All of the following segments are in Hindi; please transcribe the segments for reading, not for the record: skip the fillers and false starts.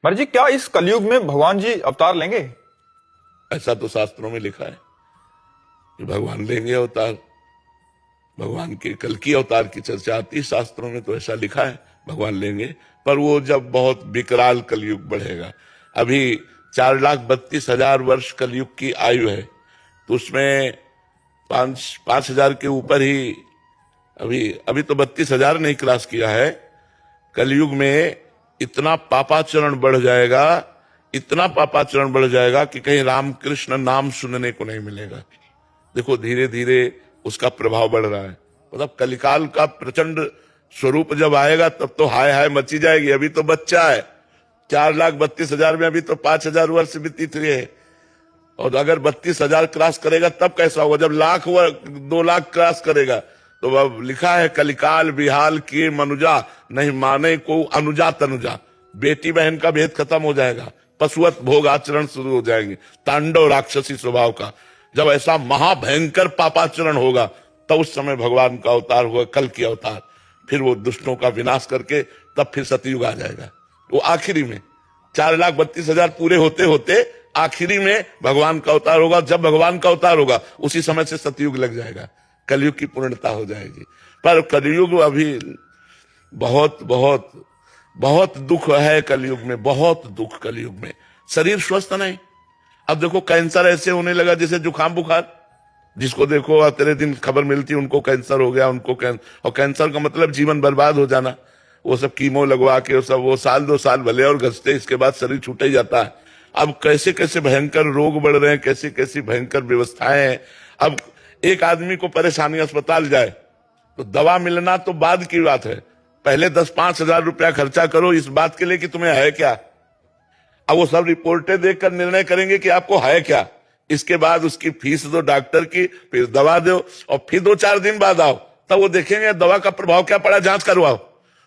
महाराज जी, क्या इस कलयुग में भगवान जी अवतार लेंगे? ऐसा तो शास्त्रों में लिखा है कि भगवान लेंगे अवतार। भगवान के कल की अवतार की चर्चा आती है शास्त्रों में, तो ऐसा लिखा है भगवान लेंगे। पर वो जब बहुत विकराल कलयुग बढ़ेगा। अभी 4,32,000 वर्ष कलयुग की आयु है, तो उसमें 5,000 के ऊपर ही अभी अभी तो 32,000 नहीं क्रॉस किया है। कलयुग में इतना पापाचरण बढ़ जाएगा, इतना पापाचरण बढ़ जाएगा कि कहीं रामकृष्ण नाम सुनने को नहीं मिलेगा। देखो धीरे धीरे उसका प्रभाव बढ़ रहा है। मतलब कलिकाल का प्रचंड स्वरूप जब आएगा तब तो हाय हाय मची जाएगी। अभी तो बच्चा है, 4,32,000 में अभी तो 5,000 वर्ष व्यतीत हुए हैं। और अगर 32,000 क्रॉस करेगा तब कैसा होगा, जब लाख व 2 लाख क्रॉस करेगा। तो अब लिखा है कलिकाल बिहाल किए मनुजा, नहीं माने को अनुजा तनुजा। बेटी बहन का भेद खत्म हो जाएगा, पशुवत भोग आचरण शुरू हो जाएंगे, तांडव राक्षसी स्वभाव का। जब ऐसा महाभयंकर पापाचरण होगा तब उस समय भगवान का अवतार होगा, कल की अवतार। फिर वो दुष्टों का विनाश करके तब फिर सतयुग आ जाएगा। वो आखिरी में 4,32,000 पूरे होते होते आखिरी में भगवान का अवतार होगा। जब भगवान का अवतार होगा उसी समय से सतयुग लग जाएगा, कलयुग की पूर्णता हो जाएगी। पर कलयुग अभी बहुत बहुत बहुत दुख है कलयुग में, बहुत दुख कलयुग में। शरीर स्वस्थ नहीं। अब देखो कैंसर ऐसे होने लगा जैसे जुकाम बुखार। जिसको देखो तेरे दिन खबर मिलती उनको कैंसर हो गया, उनको और कैंसर का मतलब जीवन बर्बाद हो जाना। वो सब कीमो लगवा के वो साल 2 साल भले और घसते, इसके बाद शरीर छूट ही जाता है। अब कैसे कैसे भयंकर रोग बढ़ रहे हैं, कैसी कैसी भयंकर व्यवस्थाएं हैं। अब एक आदमी को परेशानी, अस्पताल जाए तो दवा मिलना तो बाद की बात है, पहले 10-5 हजार रुपया खर्चा करो इस बात के लिए कि तुम्हें है क्या। अब वो सब रिपोर्टें देखकर निर्णय करेंगे कि आपको है क्या। इसके बाद उसकी फीस दो डॉक्टर की, फिर दवा दो, और फिर 2-4 दिन बाद आओ, तब वो देखेंगे दवा का प्रभाव क्या पड़ा, जांच करवाओ।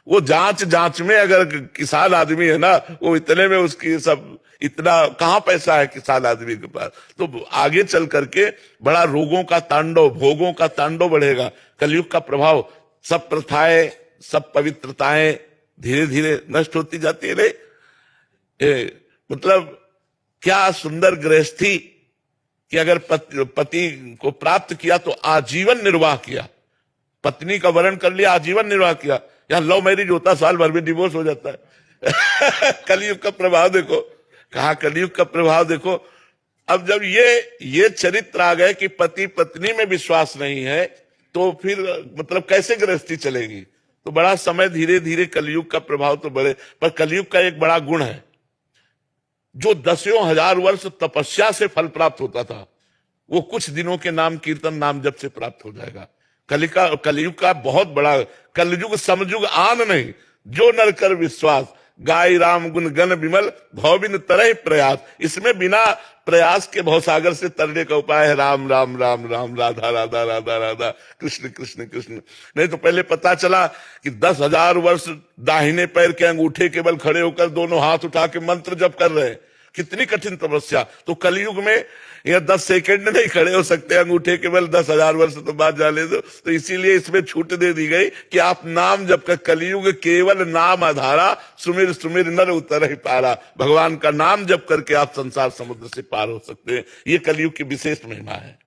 वो जांच में अगर किसान आदमी है ना, वो इतने में उसकी सब, इतना कहां पैसा है किसान आदमी के पास। तो आगे चल करके बड़ा रोगों का तांडव, भोगों का तांडव बढ़ेगा। कलयुग का प्रभाव, सब प्रथाएं, सब पवित्रताएं धीरे धीरे नष्ट होती जाती है। मतलब क्या सुंदर गृहस्थी कि अगर पति को प्राप्त किया तो आजीवन निर्वाह किया, पत्नी का वरण कर लिया, आजीवन निर्वाह किया। यहां लव मैरिज होता साल भर में डिवोर्स हो जाता है। कलयुग का प्रभाव देखो, कहा कलयुग का प्रभाव देखो। अब जब ये चरित्र आ गए कि पति पत्नी में विश्वास नहीं है, तो फिर मतलब कैसे गृहस्थी चलेगी। तो बड़ा समय धीरे धीरे कलयुग का प्रभाव तो बढ़े। पर कलयुग का एक बड़ा गुण है, जो 10,000 वर्ष तपस्या से फल प्राप्त होता था वो कुछ दिनों के नाम कीर्तन नाम जप से प्राप्त हो जाएगा। कलयुग का बहुत बड़ा, कलयुग समयुग आन नहीं, जो नर कर विश्वास, गाय राम गुण गण विमल, भवबिन तरह प्रयास। इसमें बिना प्रयास के भवसागर से तरने का उपाय है राम राम राम राम, राधा राधा राधा राधा, कृष्ण कृष्ण कृष्ण। नहीं तो पहले पता चला कि 10,000 वर्ष दाहिने पैर के अंगूठे केवल खड़े होकर दोनों हाथ उठा के मंत्र जप कर रहे हैं, कितनी कठिन तपस्या। तो कलयुग में यह 10 सेकंड नहीं खड़े हो सकते अंगूठे केवल, 10,000 वर्ष तो बात जाने दो। तो इसीलिए इसमें छूट दे दी गई कि आप नाम जब का, कलयुग केवल नाम आधारा, सुमिर सुमिर नर उतर ही पारा। भगवान का नाम जप करके आप संसार समुद्र से पार हो सकते हैं। ये कलयुग की विशेष महिमा है।